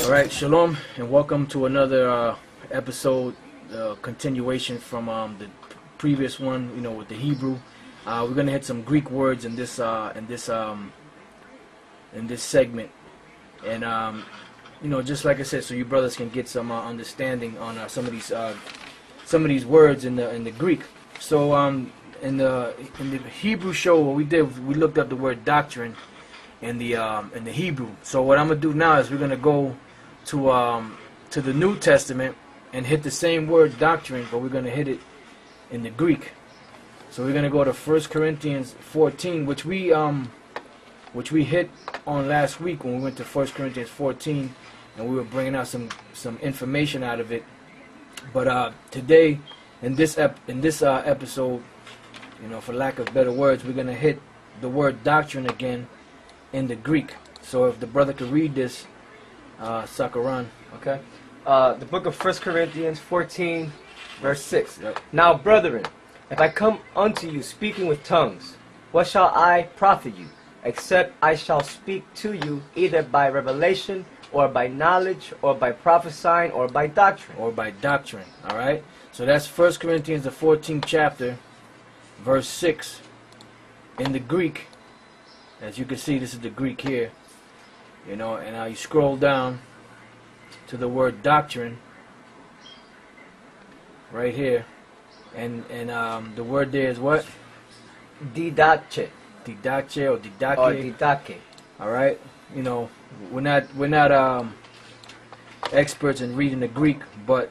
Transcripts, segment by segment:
Alright, shalom, and welcome to another episode, continuation from the previous one, with the Hebrew. We're gonna hit some Greek words in this segment, and just like I said, so you brothers can get some understanding on some of these words in the Greek. So in the Hebrew show, what we did, we looked up the word doctrine in the Hebrew. So what I'm gonna do now is we're gonna go to the New Testament and hit the same word doctrine, but we're gonna hit it in the Greek. So we're gonna go to 1 Corinthians 14, which we hit on last week when we went to 1 Corinthians 14, and we were bringing out some information out of it. But today, in this episode, for lack of better words, we're gonna hit the word doctrine again in the Greek. So if the brother could read this, Sakaran. Okay. The book of 1 Corinthians 14, verse 6. Yep. Now, brethren, if I come unto you speaking with tongues, what shall I profit you, except I shall speak to you either by revelation, or by knowledge, or by prophesying, or by doctrine? Or by doctrine. Alright? So that's 1 Corinthians, the 14th chapter, verse 6. In the Greek, as you can see, this is the Greek here. And now you scroll down to the word doctrine right here, and the word there is what? Didache. Didache or didake. Or didake. All right. We're not experts in reading the Greek, but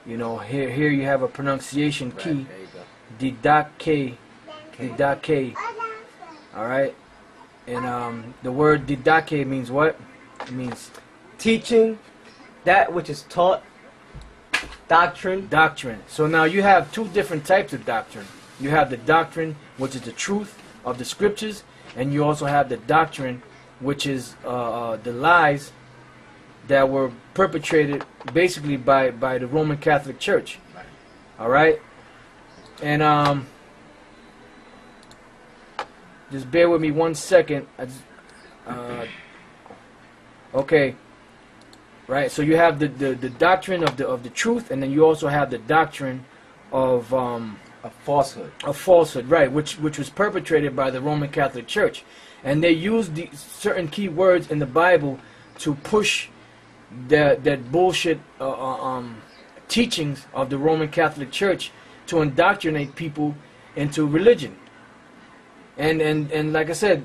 here you have a pronunciation key. Right, there you go. Didake. Didake. All right. And the word didake means what? It means teaching, that which is taught. Doctrine. Doctrine. So now you have two different types of doctrine. You have the doctrine, which is the truth of the scriptures, and you also have the doctrine, which is the lies that were perpetrated basically by the Roman Catholic Church. Right. All right. And just bear with me 1 second. Okay. Right. So you have the doctrine of the truth, and then you also have the doctrine of falsehood. Of falsehood, right? Which was perpetrated by the Roman Catholic Church, and they used certain key words in the Bible to push that bullshit teachings of the Roman Catholic Church to indoctrinate people into religion. And like I said,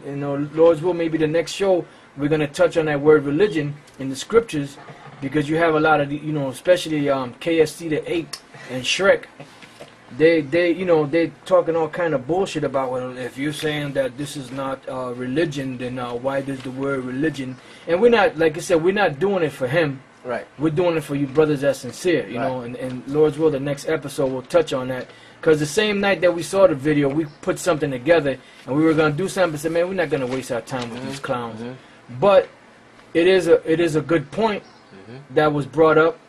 Lord's will, maybe the next show we're gonna touch on that word religion in the scriptures, because you have a lot of especially KSC the 8 and Shrek. They talking all kind of bullshit about, well, if you're saying that this is not religion, then why does the word religion? And we're not, like I said, we're not doing it for him. Right. We're doing it for you brothers that's sincere, you know. And Lord's will, the next episode we'll touch on that. Because the same night that we saw the video, we put something together, and we were going to do something, but said, man, we're not going to waste our time with these clowns. But it is a good point that was brought up.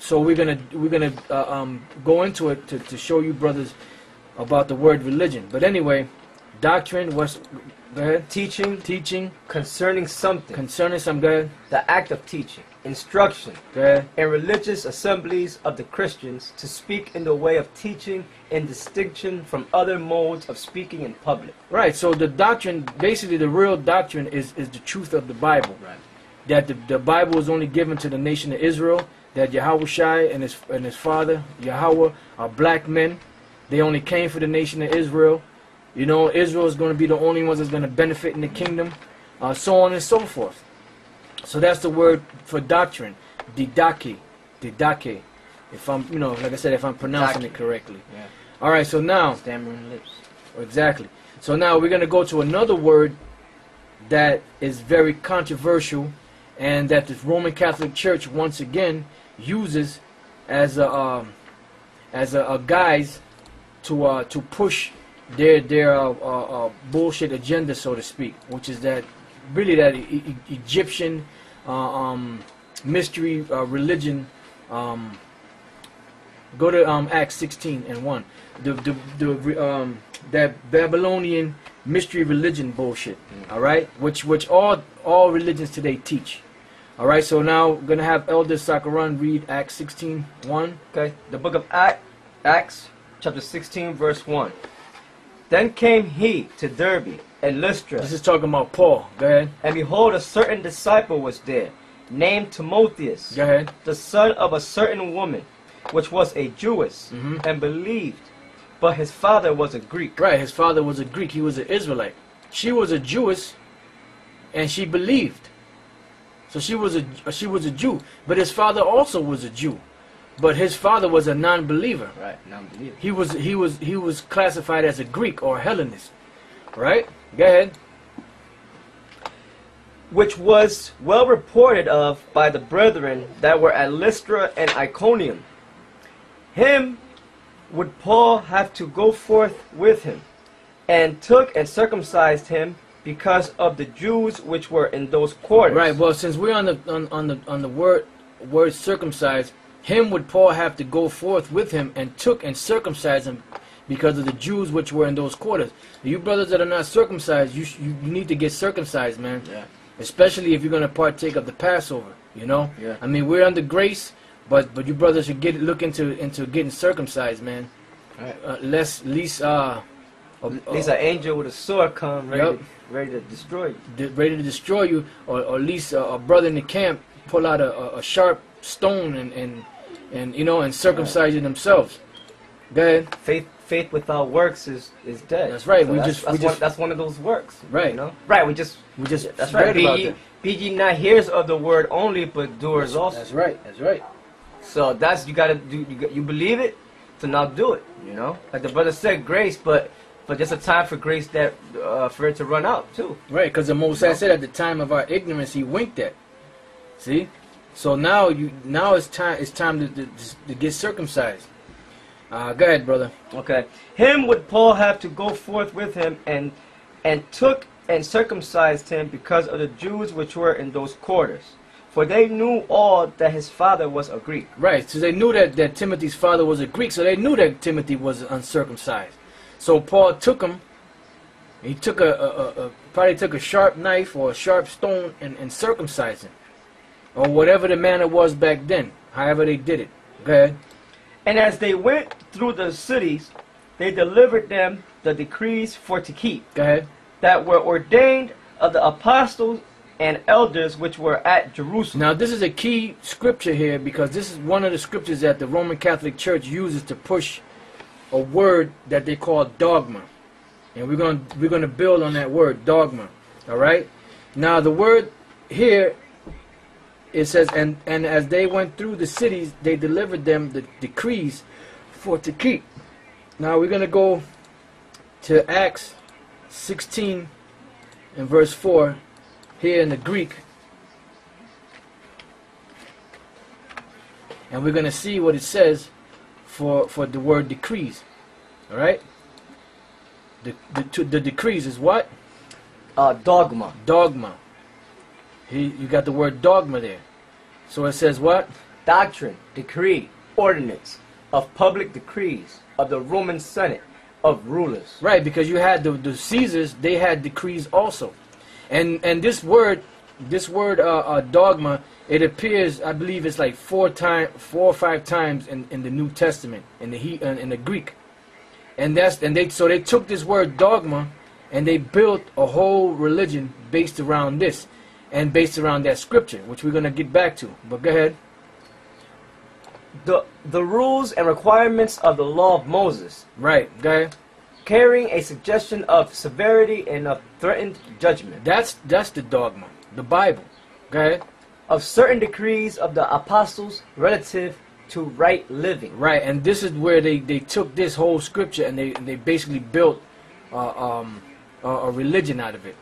So we're gonna go into it to show you brothers about the word religion. But anyway, doctrine was, go ahead. Teaching concerning something. Go ahead. The act of teaching. Instruction. Go ahead. In religious assemblies of the Christians to speak in the way of teaching in distinction from other modes of speaking in public. Right. So the doctrine, basically the real doctrine is the truth of the Bible. Right. That the Bible is only given to the nation of Israel. That Yahweh Shai and his father Yahweh are black men. They only came for the nation of Israel. Israel is going to be the only ones that's going to benefit in the kingdom, so on and so forth. So that's the word for doctrine, didake. If I'm, like I said, if I'm pronouncing it correctly. Yeah. All right. So now, stammering lips. Exactly. So now we're going to go to another word that is very controversial, and that the Roman Catholic Church once again uses as a guise to push their bullshit agenda, so to speak, which is that really that Egyptian mystery religion Go to Acts 16:1. That Babylonian mystery religion bullshit. All right, which all religions today teach. All right, so now we're gonna have Elder Sakaran read Acts 16:1. Okay, the book of Acts, chapter 16, verse 1. Then came he to Derbe and Lystra. This is talking about Paul. Go ahead. And behold, a certain disciple was there, named Timotheus, Go ahead. the son of a certain woman, which was a Jewess, and believed, but his father was a Greek. Right, his father was a Greek. He was an Israelite. She was a Jewess, and she believed. So she was a Jew, but his father also was a Jew, but his father was a non-believer. Right, non-believer. He was classified as a Greek or Hellenist. Right? Go ahead. Which was well reported of by the brethren that were at Lystra and Iconium. Him would Paul have to go forth with him, and took and circumcised him because of the Jews which were in those quarters. Right. Well, since we're on the word circumcised, him would Paul have to go forth with him, and took and circumcised him because of the Jews which were in those quarters. You brothers that are not circumcised, you need to get circumcised, man. Yeah. Especially if you're going to partake of the Passover, you know? Yeah. I mean, we're under grace, but you brothers should look into getting circumcised, man. Right. At least an angel with a sword come ready to destroy you. Ready to destroy you, or at least a brother in the camp pull out a sharp stone and you know, and circumcise you themselves. Go ahead. Faith without works is dead. That's right. So that's one of those works. Right. You know? Right. We just that's right. Be ye not hearers of the word only, but doers also. That's right. That's right. So that's you gotta do. You believe it, so now do it. You know, like the brother said, grace, but just a time for grace that for it to run out too. Right, because the Most High said at the time of our ignorance, He winked at. See, so now it's time to get circumcised. Go ahead, brother. Okay. Him would Paul have to go forth with him, and took and circumcised him because of the Jews which were in those quarters. For they knew all that his father was a Greek. Right, so they knew that Timothy's father was a Greek, so they knew that Timothy was uncircumcised. So Paul took him, he took probably took a sharp knife or a sharp stone and circumcised him. Or whatever the manner was back then, however they did it. Go ahead. And as they went through the cities, they delivered them the decrees for to keep. Go ahead. That were ordained of the apostles and elders which were at Jerusalem. Now this is a key scripture here, because this is one of the scriptures that the Roman Catholic Church uses to push a word that they call dogma. And we're gonna build on that word, dogma. Alright? Now the word here, it says, and as they went through the cities, they delivered them the decrees for to keep. Now we're going to go to Acts 16 and verse 4 here in the Greek. And we're going to see what it says for the word decrees. Alright? The decrees is what? Dogma. Dogma. You got the word dogma there. So it says what? Doctrine, decree, ordinance, of public decrees, of the Roman Senate, of rulers. Right, because you had the Caesars, they had decrees also. And this word dogma, it appears, I believe it's like 4 or 5 times in the New Testament, in the Greek. And they took this word dogma and they built a whole religion based around this. And based around that scripture, which we're going to get back to. But go ahead. The rules and requirements of the law of Moses. Right, go ahead. Carrying a suggestion of severity and of threatened judgment. That's the dogma, the Bible. Go ahead. Of certain decrees of the apostles relative to right living. Right, and this is where they took this whole scripture and they basically built a religion out of it.